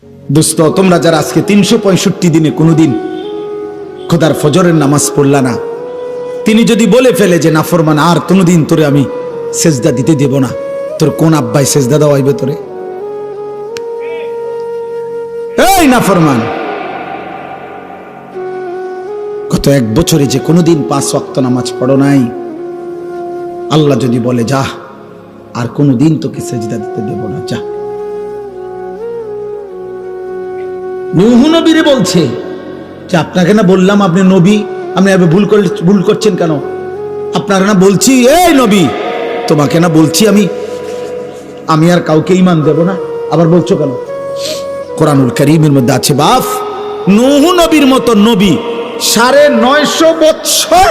দোস্ত, তোমরা যারা আজকে 365 দিনে কোনোদিন খোদার ফজরের নামাজ পড়লা না, তিনি যদি বলে ফেলে যে নাফরমান আর কোনোদিন তোরে আমি সেজদা দিতে দেব না, তোর কোন আব্বাই সেজদা দেওয়াইবে তোরে? এই নাফরমান, গত 1 বছরে যে কোনোদিন 5 ওয়াক্ত নামাজ পড়ো নাই, আল্লাহ যদি বলে যা আর কোনোদিন তোকে সেজদা দিতে দেব না, যা। নূহ নবীরে বলছে যে আপনাকে না বললাম আপনি নবী, আপনি ভুল করছেন কেন? আপনারা না বলছি, এই নবী তোমাকে না বলছি আমি আর কাউকে ঈমান দেব না, আবার বলছো কেন? কোরআনুল কারীমের মধ্যে আছে বাপ, নূহ নবীর মতো নবী 950 বছর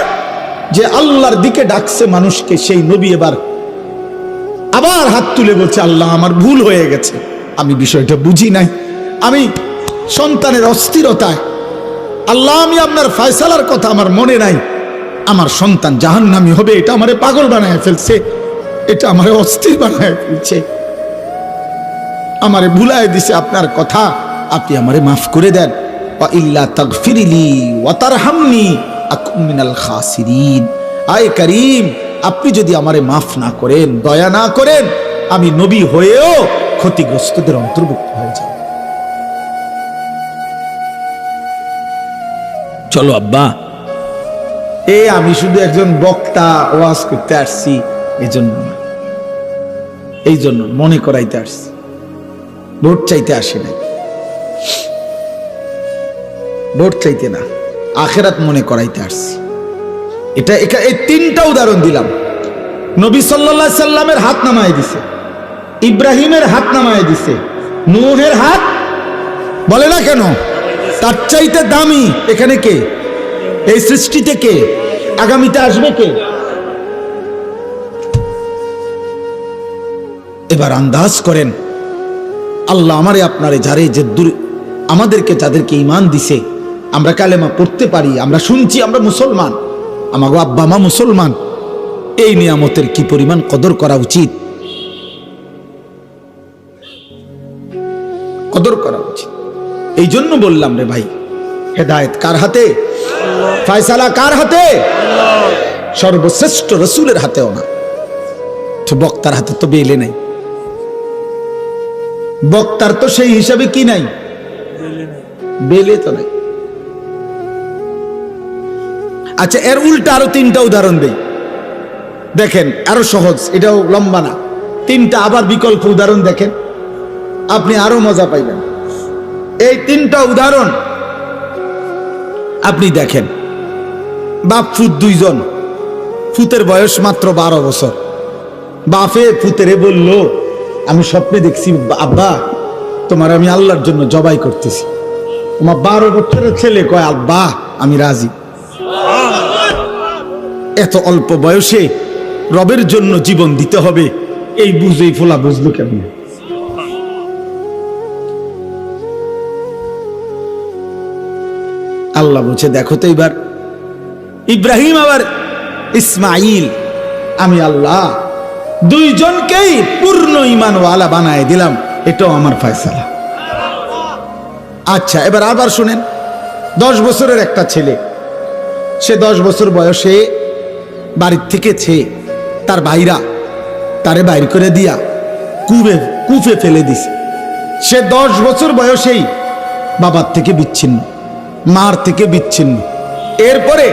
যে আল্লাহর দিকে ডাকছে মানুষকে, সেই নবী এবার আবার হাত তুলে বলছে আল্লাহ আমার ভুল হয়ে গেছে, আমি বিষয়টা বুঝি নাই, আমি সন্তানের অস্থিরতায়, আল্লাহ আমি আপনার ফয়সালার কথা আমার মনে নাই, আমার সন্তান জাহান্নামী হবে, এটা আমারে পাগল বানায় ফেলছে, এটা আমারে অস্থির বানায় ফেলছে, আমারে ভুলায় দিছে আপনার কথা, আপনি আমারে মাফ করে দেন। ওয়া ইল্লা তাগফিরলি ওয়া তারহামনি আকুম মিনাল খাসিরিন। আয় করিম, আপনি যদি আমারে মাফ না করেন, দয়া না করেন, আমি নবী হয়েও ক্ষতিগ্রস্তদের অন্তর্ভুক্ত হয়ে যাব। চলো আব্বা, আমি শুধু একজন বক্তা, ওয়াজ করতে আসছি, এই জন্য মনে করাইতে আসছি, ভোট চাইতে আসি নাই, ভোট চাইতে না, আখিরাত মনে করাইতে আসছি। এই 3টা উদাহরণ দিলাম। নবী সাল্লাল্লাহু আলাইহি সাল্লামের হাত নামায় দিছে, ইব্রাহিমের হাত নামায় দিছে, নূহের হাত বলে না কেন? তার চাইতে দামি এখানে কে? এই সৃষ্টিতে কে? আগামীতে আসবে কে? এবার আন্দাজ করেন, আল্লাহ আমারে আপনারে যারে যে আমাদেরকে যাদেরকে ঈমান দিছে, আমরা কালেমা পড়তে পারি, আমরা শুনছি, আমরা মুসলমান, আমাগো আব্বা মা মুসলমান, এই নিয়ামতের কি পরিমাণ কদর করা উচিত, কদর করা উচিত। এই জন্য বললাম রে ভাই, হেদায়েত কার হাতে? ফয়সালা কার হাতে? সর্বশ্রেষ্ঠ রাসূলের হাতেও না, তো বক্তার হাতে তো বেলে নাই, বক্তার তো সেই হিসাবে কি নাই, বেলে তো নাই। আচ্ছা, এর উল্টা আরো 3টা উদাহরণ দেই, দেখেন আরো সহজ, এটাও লম্বা না, 3টা আবার বিকল্প উদাহরণ দেখেন, আপনি আরো মজা পাইবেন। এই 3টা উদাহরণ আপনি দেখেন, বাপ ফুত 2 জন, ফুতের বয়স মাত্র 12 বছর, বাপে ফুতেরে বলল আমি স্বপ্নে দেখছি আব্বা তোমার আমি আল্লাহর জন্য জবাই করতেছি। তোমার 12 বছরের ছেলে কয় আব্বা আমি রাজি। এত অল্প বয়সে রবের জন্য জীবন দিতে হবে, এই বুঝেই ফোলা বুঝলো কেমন? আল্লাহ বলছে দেখো তো এবার ইব্রাহিম আবার ইসমাইল, আমি আল্লাহ 2 জনকেই পূর্ণ ঈমানওয়ালা বানায় দিলাম, এটাও আমার ফয়সালা। আচ্ছা, এবার আবার শুনেন, 10 বছরের একটা ছেলে, সে 10 বছর বয়সে বাড়ির থেকে তার ভাইরা তারে বাইর করে দিয়া কুফে ফেলে দিছে। সে 10 বছর বয়সেই বাবার থেকে বিচ্ছিন্ন, মার থেকে বিচ্ছিন্ন, এরপরে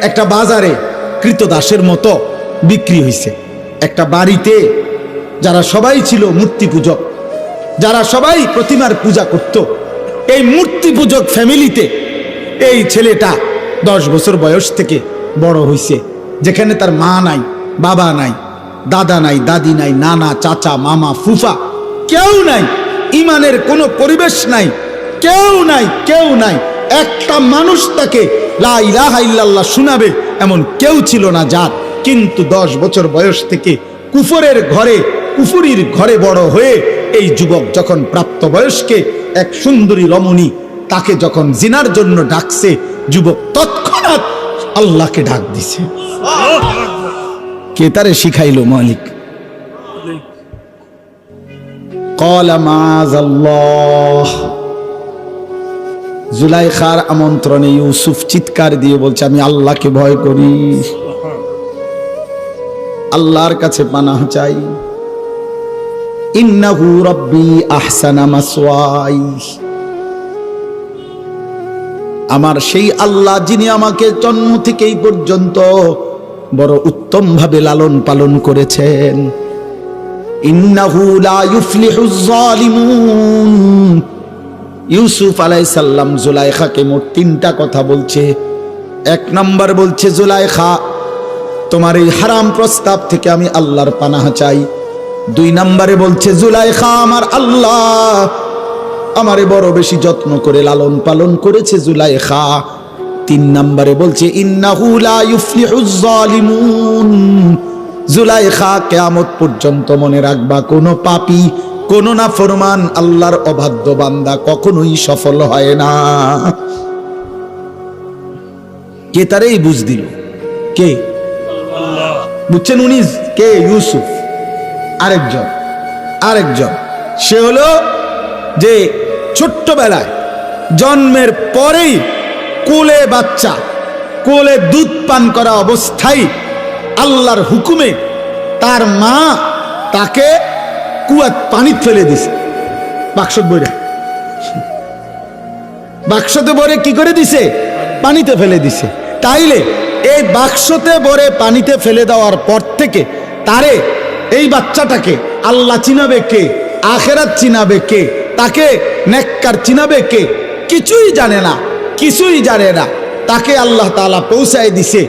একটা বাজারে কৃতদাসের মতো বিক্রি হয়েছে। একটা বাড়িতে যারা সবাই ছিল মূর্তি পূজক, যারা সবাই প্রতিমার পূজা করত, এই মূর্তি পূজক ফ্যামিলিতে এই ছেলেটা 10 বছর বয়স থেকে বড় হয়েছে, যেখানে তার মা নাই, বাবা নাই, দাদা নাই, দাদি নাই, নানা, চাচা, মামা, ফুফা, কেউ নাই, ঈমানের কোনো পরিবেশ নাই, কেউ নাই, একটা মানুষ তাকে লা ইলাহা ইল্লাল্লাহ শোনাবে এমন কেউ ছিল না যার। কিন্তু 10 বছর বয়স থেকে কুফুরির ঘরে বড় হয়ে এই যুবক যখন প্রাপ্তবয়স্কে এক সুন্দরী রমণী তাকে যখন জিনার জন্য ডাকছে, যুবক তৎক্ষণাৎ আল্লাহকে ডাক দিছে। কে তারে শিখাইলো? মালিক। ক্বালা মাআযাল্লাহ। জুলাইখার আমন্ত্রণে ইউসুফ চিৎকার দিয়ে বলছে, আমি আল্লাহকে ভয় করি, আল্লাহর কাছে পানাহ চাই। ইন্নাহু রাব্বি আহসানা মাসওয়াই, আমার সেই আল্লাহ যিনি আমাকে জন্ম থেকে এই পর্যন্ত বড় উত্তম ভাবে লালন পালন করেছেন। ইন্নাহু লা ইউফলিহুজ যালিমুন। ইউসুফ আলাইহিস সালাম জুলাইখাকে মোট 3টা কথা বলছে। 1 নাম্বার বলছে, জুলাইখা তোমার এই হারাম প্রস্তাব থেকে আমি আল্লাহর পানাহ চাই। 2 নম্বরে বলছে, জুলাইখা আমার আল্লাহ আমারে বড় বেশি যত্ন করে লালন পালন করেছে জুলাইখা। 3 নম্বরে বলছে, ইন্নাহু লা ইউফলিহুজ যালিমুন। জুলাইখা কিয়ামত পর্যন্ত মনে রাখবা, কোন পাপী, কোন নাফরমান আল্লাহর অবাধ্য বান্দা কখনোই সফল হয় না। কে তারে এই বুঝ দিল? কে বুঝছেন? উনি কে? ইউসুফ। আরেকজন সে হলো যে ছোট্টবেলায় জন্মের পরেই কোলে বাচ্চা, কোলে দুধ পান করা অবস্থায় আল্লাহর হুকুমে তার মা তাকে কুয়াত পানি ফেলে দিছে। বাক্সতে ভরে কি করে দিছে? পানিতে ফেলে দিছে। তাইলে এই বাক্সতে ভরে পানিতে ফেলে দেওয়ার পর থেকে তারে, এই বাচ্চাটাকে আল্লাহ চিনাবে কে? আখেরাত চিনাবে কে? তাকে নেককার চিনাবে কে? কিছুই জানে না, কিছুই জানে না। তাকে আল্লাহ তাআলা পৌঁছায় দিছে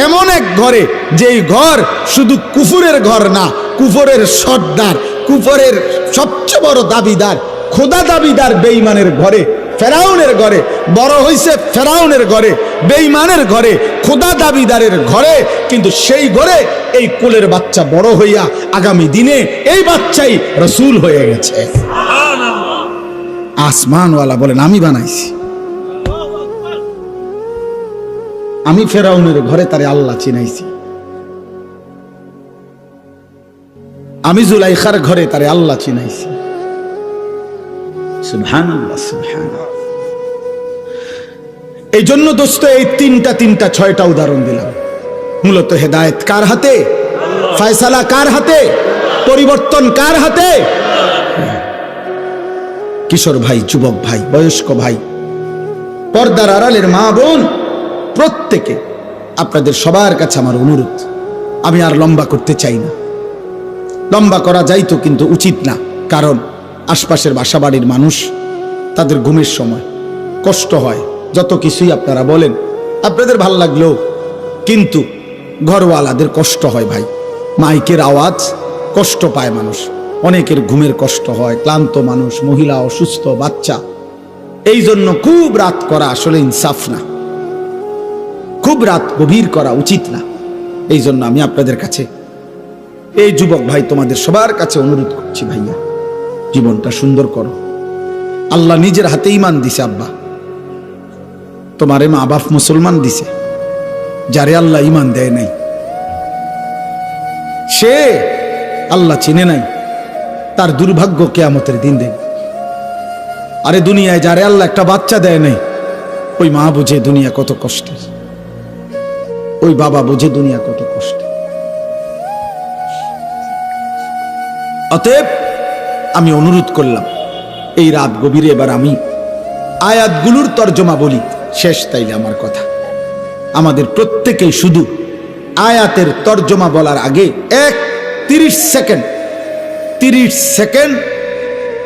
এমন এক ঘরে, যেই ঘর শুধু কুফুরের ঘর না, কুফরের সর্দার, কুফরের সবচেয়ে বড় দাবিদার, খোদা দাবিদার বেঈমানের ঘরে, ফেরাউনের ঘরে বড় হইছে, ফেরাউনের ঘরে, বেঈমানের ঘরে, খোদা দাবিদারের ঘরে। কিন্তু সেই ঘরে এই কোলের বাচ্চা বড় হইয়া আগামী দিনে এই বাচ্চাই রাসূল হয়ে গেছে। আসমানওয়ালা বলেন, আমি বানাইছি। আমি ফেরাউনের ঘরে তারে আল্লাহ চিনাইছি, আমি জুলাইখার ঘরে তারে আল্লাহ চিনাইছি। সুবহানাল্লাহ, সুবহানাল্লাহ। এই জন্য দোস্ত এই তিনটা 6টা উদাহরণ দিলাম। মূলত হেদায়েত কার হাতে? ফয়সালা কার হাতে? পরিবর্তন কার হাতে? কিশোর ভাই, যুবক ভাই, বয়স্ক ভাই, পর্দার আড়ালের মা বোন, প্রত্যেকে আপনাদের সবার কাছে আমার অনুরোধ, আমি আর লম্বা করতে চাই না। লম্বা করা যাইতো কিন্তু উচিত না, কারণ আশপাশের বাসাবাড়ির মানুষ, তাদের ঘুমের সময় কষ্ট হয়। যত কিছুই আপনারা বলেন, আপনাদের ভাল লাগলেও কিন্তু ঘরওয়ালাদের কষ্ট হয় ভাই। মাইকের আওয়াজ কষ্ট পায় মানুষ, অনেকের ঘুমের কষ্ট হয়, ক্লান্ত মানুষ, মহিলা, অসুস্থ, বাচ্চা। এই জন্য খুব রাত করা আসলে ইনসাফ না, খুব রাত গভীর করা উচিত না। এই জন্য আমি আপনাদের কাছে, এই যুবক ভাই, তোমাদের সবার কাছে অনুরোধ করছি, ভাইয়া জীবনটা সুন্দর করো। আল্লাহ নিজের হাতে ঈমান দিছে। আব্বা, তোমারে মা বাপ মুসলমান দিছে, যারে আল্লাহ ঈমান দেয় নাই সে আল্লাহ চিনে নাই, তার দুর্ভাগ্য কিয়ামতের দিন দেয়। আরে দুনিয়ায় যারে আল্লাহ একটা বাচ্চা দেয় নাই, ওই মা বুঝে দুনিয়া কত কষ্টের, ওই বাবা বুঝে দুনিয়া কত কষ্টের। অতএব আমি অনুরোধ করলাম, এই রাত গভীরে এবার আমি আয়াতগুলোর তর্জমা বলি, শেষ তাইলে আমার কথা। আমাদের প্রত্যেকেই শুধু আয়াতের তর্জমা বলার আগে 30 সেকেন্ড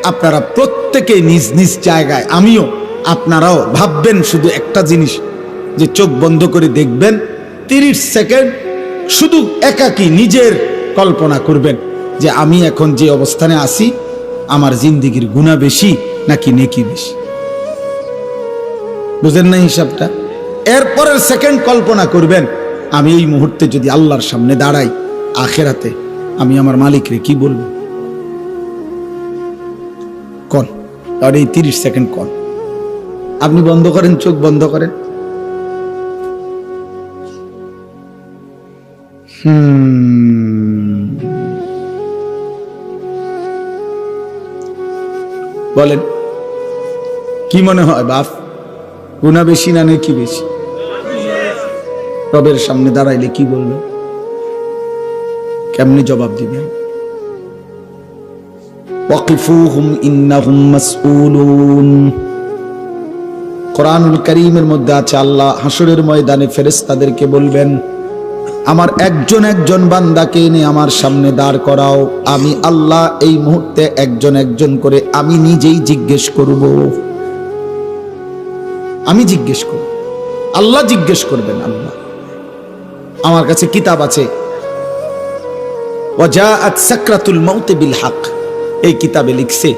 আপনারা প্রত্যেকে নিজ নিজ জায়গায়, আমিও, আপনারাও ভাববেন শুধু একটা জিনিস, যে চোখ বন্ধ করে দেখবেন 30 সেকেন্ড শুধু একাকী নিজের কল্পনা করবেন যে আমি এখন যে অবস্থানে আছি, আমার জিন্দেগির গুনাহ বেশি নাকি নেকি বেশি। বুঝেন না হিসাবটা? এরপরের সেকেন্ড কল্পনা করবেন, আমি এই মুহূর্তে যদি আল্লাহর সামনে দাঁড়াই আখেরাতে, আমি আমার মালিকরে কি বলবো? কোন আর এই 30 সেকেন্ড কোন? আপনি বন্ধ করেন, চোখ বন্ধ করেন। বলেন কি মনে হয় বাপ, গুনাহ বেশি না নেকি বেশি? রবের সামনে দাঁড়াইলে কি বলবে, কেমনি জবাব দিবেন? ওয়াকিফুহুম ইন্নাহুম মাসউলুন। কোরআনুল কারীমের মধ্যে আছে আল্লাহ হাসরের ময়দানে ফেরেশতাদেরকে বলবেন, আমার একজন একজন বান্দাকে এনে আমার সামনে দাঁড় করাও, আমি আল্লাহ এই মুহূর্তে একজন একজন করে আমি নিজেই জিজ্ঞেস করব। আমি জিজ্ঞেস করব, আল্লাহ জিজ্ঞেস করবেন। আল্লাহ, আমার কাছে কিতাব আছে ওয়াজাআত সাকরাতুল মাউত বিল হক, এই কিতাবে লিখছে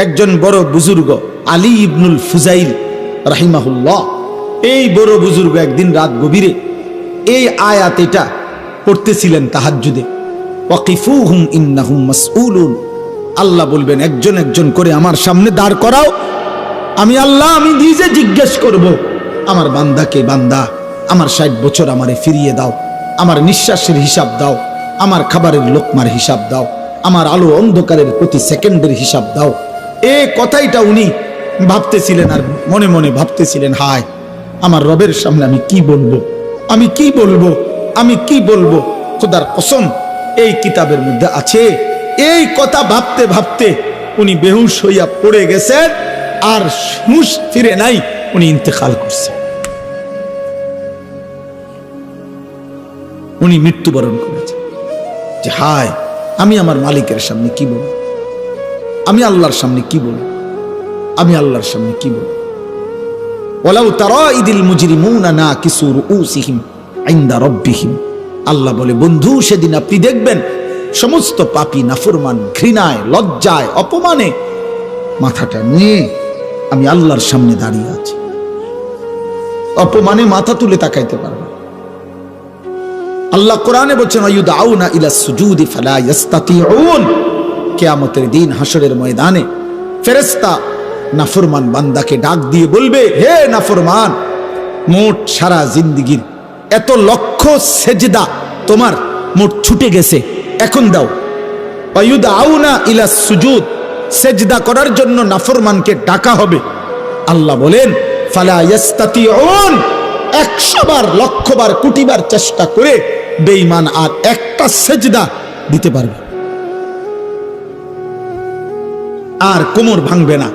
একজন বড় বুজুর্গ আলী ইবনুল ফুজাইল রাহিমাহুল্লাহ, এই বড় বুজুর্গ একদিন রাত গভীরে এই আয়াত এটা পড়তেছিলেন তাহাজ্জুদে, ওয়াকিফুহুম ইন্নাহুম মাসউলুন। আল্লাহ বলবেন একজন একজন করে আমার সামনে দাঁড় করাও, আমি আল্লাহ আমি নিজে জিজ্ঞেস করব আমার বান্দাকে, বান্দা আমার 60 বছর আমারে ফিরিয়ে দাও, আমার নিঃশ্বাসের হিসাব দাও, আমার খাবারের লোকমার হিসাব দাও, আমার আলো অন্ধকারের প্রতি সেকেন্ডের হিসাব দাও। এই কথাইটা উনি ভাবতেছিলেন আর মনে মনে ভাবতেছিলেন, হায় আমার রবের সামনে আমি কি বলবো, আমি কি বলবো, আমি কি বলবো। খোদার কসম এই কিতাবের মধ্যে আছে, এই কথা ভাবতে ভাবতে উনি বেহুশ হইয়া পড়ে গেছেন, আর হুঁশ ফিরে নাই, উনি ইন্তেকাল করছেন, উনি মৃত্যুবরণ করেছেন। যে হায় আমি আমার মালিকের সামনে কি বলবো, আমি আল্লাহর সামনে কি বলবো, আমি আল্লাহর সামনে কি বলবো। ওয়ালাউ তারা ইদিল মুজরিমুনা নাকিসু রুউসিহিম ইনদা রাব্বিহিম, আল্লাহ বলে বন্ধু সেদিন আপনি দেখবেন সমস্ত পাপী নাফরমান ঘৃণায় লজ্জায় অপমানে মাথাটা নিয়ে আমি আল্লাহর সামনে দাঁড়িয়ে আছি, অপমানে মাথা তুলে তাকাইতে পারবে। আল্লাহ কোরআনে বলছেন আয়ুদাউনা ইলা সুজুদি ফালা ইস্তাতিউন, কিয়ামতের দিন হাসরের ময়দানে ফেরেশতা নাফরমান বান্দাকে ডাক দিয়ে বলবে, হে নাফরমান, মোট সারা জিন্দেগীর এত লক্ষ সেজদা তোমার মোট ছুটে গেছে, এখন দাও। আয়ুদাউনা ইলা সুজুদ, সেজদা করার জন্য নাফরমানকে ডাকা হবে। আল্লাহ বলেন ফালা ইস্তাতিউন, 100 বার লক্ষ বার কোটি বার চেষ্টা করে বেঈমান আর একটা সেজদা দিতে পারবে, আর কোমর ভাঙবে না,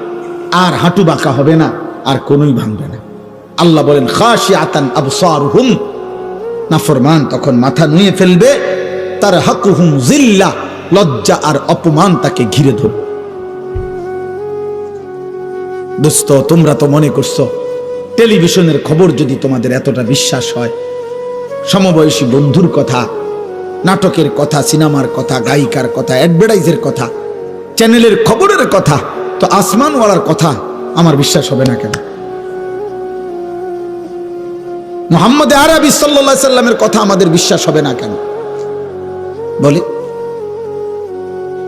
আর হাঁটু বাঁকা হবে না, আর কোনই ভাঙবে না। আল্লাহ বলেন খাশিআতান আবসারুহুম, নাফরমান তখন মাথা নুয়ে ফেলবে, তার হাকুহুম জিল্লা, লজ্জা আর অপমান তাকে ঘিরে ধরবে। দোস্ত তোমরা তো মনে করছো টেলিভিশনের খবর যদি তোমাদের এতটা বিশ্বাস হয়, সমবয়সী বন্ধুর কথা, নাটকের কথা, সিনেমার কথা, গায়িকার কথা, অ্যাডভার্টাইজের কথা, চ্যানেলের খবরের কথা, তো আসমানওয়ালার কথা আমার বিশ্বাস হবে না কেন? মুহাম্মদ আরবি সাল্লাল্লাহু আলাইহি সাল্লামের কথা আমাদের বিশ্বাস হবে না কেন বলে?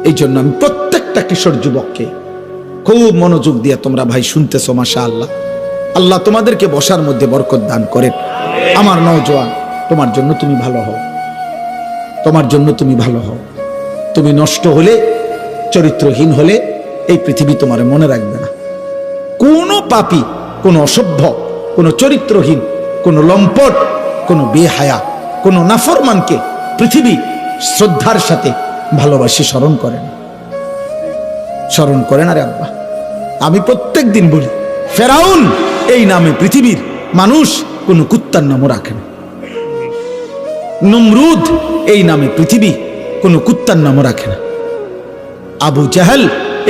এই জন্য আমি প্রত্যেকটা কিশোর যুবককে খুব মনোযোগ দিয়ে তোমরা ভাই শুনতেছো, মাশাআল্লাহ, আল্লাহ তোমাদেরকে বসার মধ্যে বরকত দান করেন। আমার নওজোয়ান, তোমার জন্য তুমি ভালো হও, তোমার জন্য তুমি ভালো হও। তুমি নষ্ট হলে, চরিত্রহীন হলে এই পৃথিবী তোমার মনে রাখবে না। কোন পাপী, কোন অসভ্য, কোন চরিত্রহীন, কোন লম্পট, কোন বেহায়া, কোন নাফরমানকে পৃথিবী শ্রদ্ধার সাথে ভালোবাসি স্মরণ করে না, স্মরণ করে না রে আব্বা। আমি প্রত্যেক দিন বলি, ফেরাউন এই নামে পৃথিবীর মানুষ কোন কুত্তার নামও রাখে না, নমরুদ এই নামে পৃথিবী কোন কুত্তার নামও রাখে না, আবু জাহেল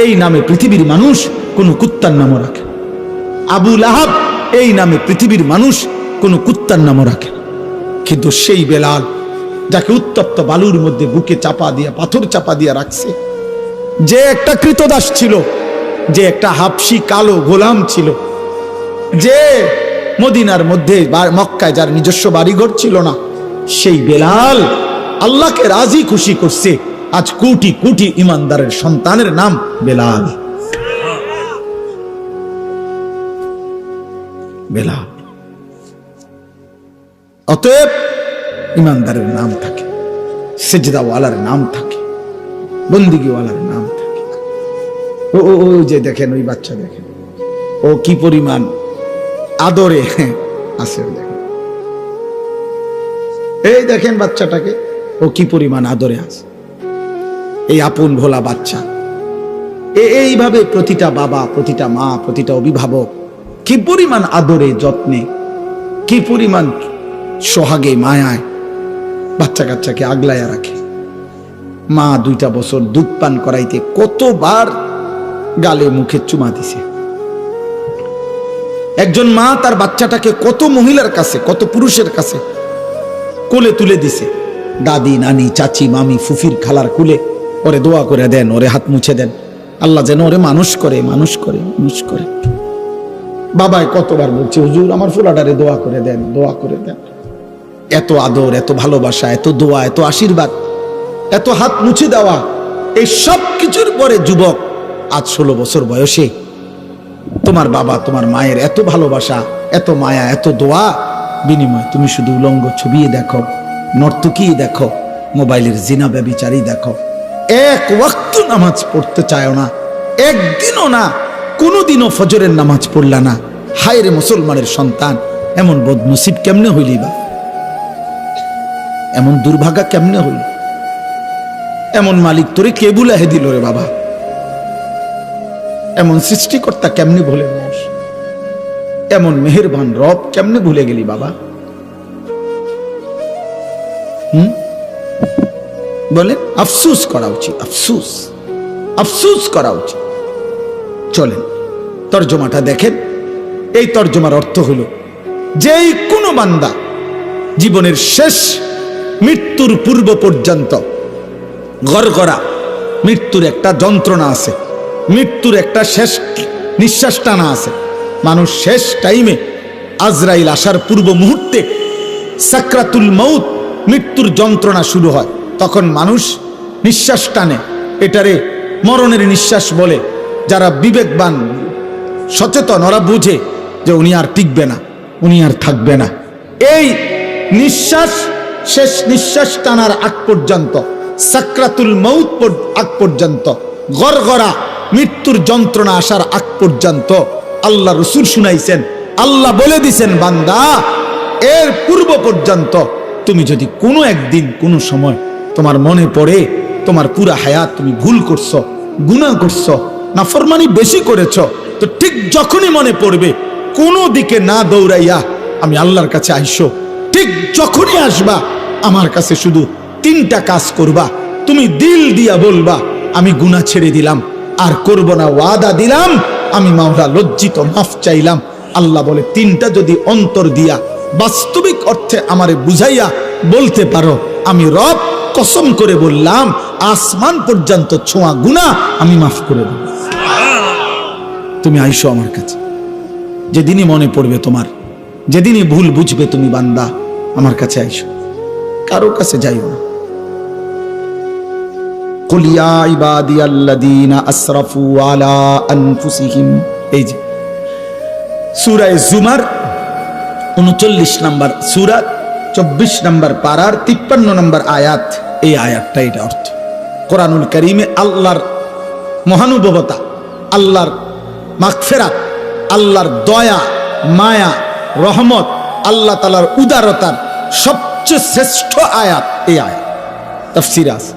এই নামে পৃথিবীর মানুষ কোন কুত্তার নামও রাখে না, আবু লাহাব এই নামে পৃথিবীর মানুষ কোন কুত্তার নামও রাখে না। কিন্তু সেই বেলাল, যাকে উত্তপ্ত বালুর মধ্যে বুকে চাপা দিয়া, পাথর চাপা দিয়া রাখছে, যে একটা কৃতদাস ছিল, যে একটা হাবশি কালো গোলাম ছিল, যে মদিনার মধ্যে মক্কায় যার নিজস্ব বাড়িঘর ছিল না, সেই বেলাল আল্লাহকে রাজি খুশি করছে। আজ কোটি কোটি ইমানদারের সন্তানের নাম বেলাল। বেলাল, অতএব ইমানদারের নাম থাকে, সেজদাওয়ালার নাম থাকে, বন্দিগিওয়ালার নাম থাকে। ও ও ও যে দেখেন ওই বাচ্চা, দেখেন ও কি পরিমাণ আদরে আছে, দেখেন এই দেখেন বাচ্চাটাকে, ও কি পরিমাণ আদরে আছে, এই আপন ভোলা বাচ্চা। এইভাবে প্রতিটা বাবা, প্রতিটা মা, প্রতিটা অভিভাবক কি পরিমাণ আদরে যত্নে, কি পরিমাণ সোহাগে মায়ায় বাচ্চা কাচ্চাকে আগলায়া রাখে। মা 2টা বছর দুধ পান করাইতে কতবার গালে মুখে চুমা দিছে। একজন মা তার বাচ্চাটাকে কত মহিলার কাছে, কত পুরুষের কাছে কোলে তুলে দিছে। দাদি, নানি, চাচি, মামি, ফুফির, খালার কুলে ওরে দোয়া করে দেন, ওরে হাত মুছে দেন, আল্লাহ যেন ওরে মানুষ করে, মানুষ করে, মানুষ করে। বাবায় কতবার বলছে, হুজুর আমার ফুলাটারে দোয়া করে দেন, দোয়া করে দেন। এত আদর, এত ভালোবাসা, এত দোয়া, এত আশীর্বাদ, এত হাত মুছে দেওয়া, এই সব কিছুর পরে যুবক আজ 16 বছর বয়সে তোমার বাবা, তোমার মায়ের এত ভালোবাসা, এত মায়া, এত দোয়া বিনিময় তুমি শুধু উলঙ্গ ছবি দেখো, নর্তকী দেখো, মোবাইলের জিনা ব্যভিচারী দেখো। এক ওয়াক্ত নামাজ পড়তে চায় না, একদিনও না, কোনোদিনও ফজরের নামাজ পড়লা না। হায় রে মুসলমানের সন্তান, এমন বদনসিব কেমনে হইলি বা, এমন দুর্ভাগা কেমনে হইল? এমন মালিক তোরে কে বুলাহে দিল রে বাবা? এমন সৃষ্টিকর্তা কেমনে ভুলে যাস? এমন মেহেরবান রব কেমনে ভুলে গেলি বাবা? বলে আফসোস করা উচিত, আফসোস, আফসোস করা উচিত। চলেন তর্জমাটা দেখেন। এই তর্জমার অর্থ হলো, যেই কোনো বান্দা জীবনের শেষ মৃত্যুর পূর্ব পর্যন্ত গড়গড়া, মৃত্যুর একটা যন্ত্রণা আছে, মৃত্যুর একটা শেষ নিঃশ্বাস টানা আছে। মানুষ শেষ টাইমে আজরাইল আসার পূর্ব মুহূর্তে সাকরাতুল মউত, মৃত্যুর যন্ত্রণা শুরু হয়, তখন মানুষ নিঃশ্বাস টানে। এটারে মরণের নিঃশ্বাস বলে। যারা বিবেকবান, সচেতন, ওরা বুঝে যে উনি আর টিকবে না, উনি আর থাকবে না। এই নিঃশ্বাস, শেষ নিঃশ্বাস টানার আগ পর্যন্ত, সাকরাতুল মউত আগ পর্যন্ত, গড়গড়া মৃত্যুর যন্ত্রণা আসার আগ পর্যন্ত আল্লাহ রসুল শুনাইছেন, আল্লাহ বলে দিছেন, বান্দা এর পূর্ব পর্যন্ত তুমি যদি কোনো একদিন কোনো সময় তোমার মনে পড়ে তোমার পুরা হায়াত তুমি ভুল করছো, গুনাহ করছো, নাফরমানি বেশি করেছো, তো ঠিক যখনই মনে পড়বে কোনো দিকে না দৌড়াইয়া আমি আল্লাহর কাছে আইসো। ঠিক যখনই আসবা আমার কাছে শুধু 3টা কাজ করবা। তুমি দিল দিয়া বলবা আমি গুনাহ ছেড়ে দিলাম, আর করব না, ওয়াদা দিলাম, আমি মাওলা লজ্জিত, মাফ চাইলাম। আল্লাহ বলে 3টা যদি অন্তর দিয়া বাস্তবিক অর্থে আমারে বুঝাইয়া বলতে পারো, আমি রব কসম করে বললাম আসমান পর্যন্ত ছোঁয়া গুনাহ আমি মাফ করে দেব। তুমি আইসো আমার কাছে, যেদিনই মনে পড়বে তোমার, যেদিনই ভুল বুঝবে তুমি বান্দা, আমার কাছে আইসো, কারো কাছে যাইও না। কুল ইয়া ইবাদিয়াল্লাযীনা আসরাফু আলা আনফুসিহিম, এই যে সূরা জুমার 39 নম্বর সূরা, 24 নম্বর পারার 53 নম্বর আয়াত। এই আয়াতটা, এটা অর্থ কোরআনুল কারীমে আল্লাহর মহানুভবতা, আল্লাহর মাগফিরাত, আল্লাহর দয়া, মায়া, রহমত, আল্লাহ তাআলার উদারতার সবচেয়ে শ্রেষ্ঠ আয়াত এই আয়াত। তাফসীর আছে,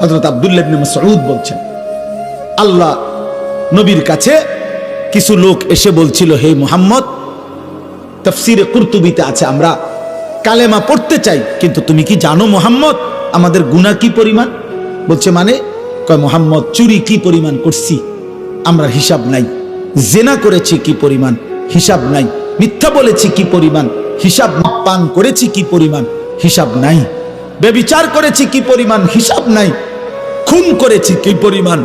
হযরত আব্দুল্লাহ ইবনে মাসউদ বলছেন, আল্লাহ নবীর কাছে কিছু লোক এসে বলছিল, হে মুহাম্মদ, তাফসীরে কুরতুবিতে আছে, আমরা কালেমা পড়তে চাই, কিন্তু তুমি কি জানো মুহাম্মদ আমাদের গুনাহ কি পরিমাণ? বলছে মানে, কয় মুহাম্মদ চুরি কি পরিমাণ করছি আমরা হিসাব নাই, জেনা করেছি কি পরিমাণ হিসাব নাই, মিথ্যা বলেছি কি পরিমাণ হিসাব, পান করেছি কি পরিমাণ হিসাব নাই, ব্যভিচার করেছি কি পরিমাণ হিসাব নাই, খুন করেছি কি পরিমাণ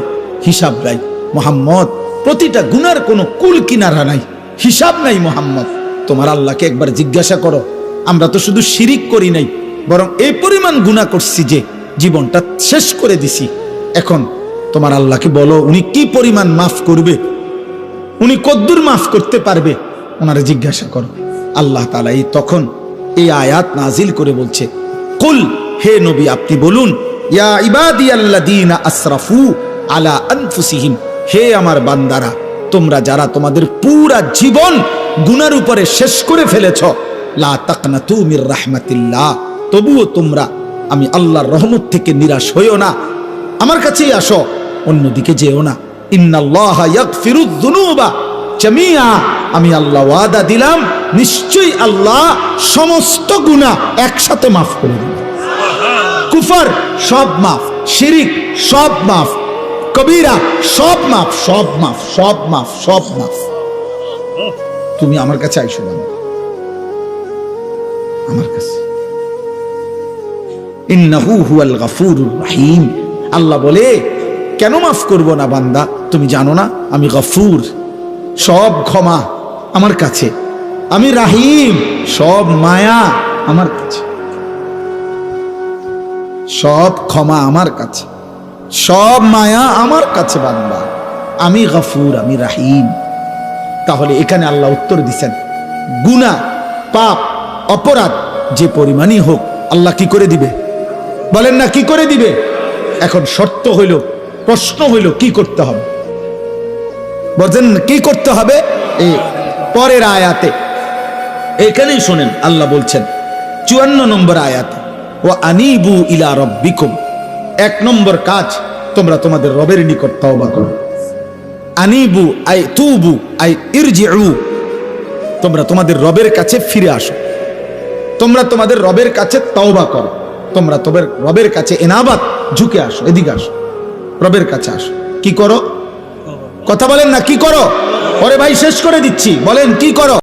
হিসাব নাই। মুহাম্মদ প্রতিটা গুনার কোনো কুল কিনারা নাই, হিসাব নাই। মুহাম্মদ তোমার আল্লাহকে একবার জিজ্ঞাসা করো, আমরা তো শুধু শিরিক করি নাই, বরং এই পরিমাণ গুনাহ করছি যে জীবনটা শেষ করে দিছি। এখন তোমার আল্লাহকে বলো উনি কি পরিমাণ মাফ করবে, উনি কদ্দুর মাফ করতে পারবে, ওনারে জিজ্ঞাসা করো। আল্লাহ তাআলা তখন এই আয়াত নাজিল করে বলছে, কুল, হে নবী আপনি বলুন, ইয়া ইবাদিয়াল্লাযীনা আসরাফু আলা আনফুসিহিম, হে আমার বান্দারা, তোমরা যারা তোমাদের পুরা জীবন গুনার উপরে শেষ করে ফেলেছ, লা তাকনাতু মির রাহমাতিল্লাহ, তবুও তোমরা আমি আল্লাহর রহমত থেকে নিরাশ হইও না, আমার কাছেই আসো, অন্যদিকে যেও না। ইন্নাল্লাহা ইয়াগফিরুয যুনুবা জামিআ, আমি আল্লাহ ওয়াদা দিলাম নিশ্চয়ই আল্লাহ সমস্ত গুনাহ একসাথে মাফ করে দিবেন। কুফর সব মাফ, শিরিক সব মাফ, কবিরা সব মাফ, সব মাফ, সব মাফ, সব মাফ। তুমি আমার কাছে আইসো না, আমার কাছে। ইন্নাহু হুয়াল গফুরুর রহিম, আল্লাহ বলে কেন মাফ করব না বান্দা, তুমি জানো না আমি গফুর, সব ক্ষমা আমার কাছে, আমি রাহিম, সব মায়া আমার কাছে, সব ক্ষমা আমার কাছে, সব মায়া আমার কাছে বান্দা, আমি গফুর, আমি রাহিম। তাহলে এখানে আল্লাহ উত্তর দিচ্ছেন, গুনাহ পাপ অপরাধ যে পরিমাণই হোক আল্লাহ কি করে দিবে, বলেন না কি করে দিবে। এখন শর্ত হইল, প্রশ্ন হইল কি করতে হবে, বলেন কি করতে হবে। এই পরের আয়াতে এখানেই শোনেন, আল্লাহ বলছেন 54 নম্বর আয়াতে, ও আনিবু ইলা রব্বিকুম, 1 নম্বর কাজ, তোমরা তোমাদের রবের নিকট তওবা করো। আনিবু আই তুবু আই ইরজিউ, তোমরা তোমাদের রবের কাছে ফিরে আসো, তোমরা তোমাদের রবের কাছে তওবা করো, তোমরা তোমাদের রবের কাছে ইনাবাত, ঝুঁকে আসো, এদিকে আসো, রবের কাছে আসো। কি করো, কথা বলেন না কি করো, ওরে ভাই শেষ করে দিচ্ছি, বলেন কি করো।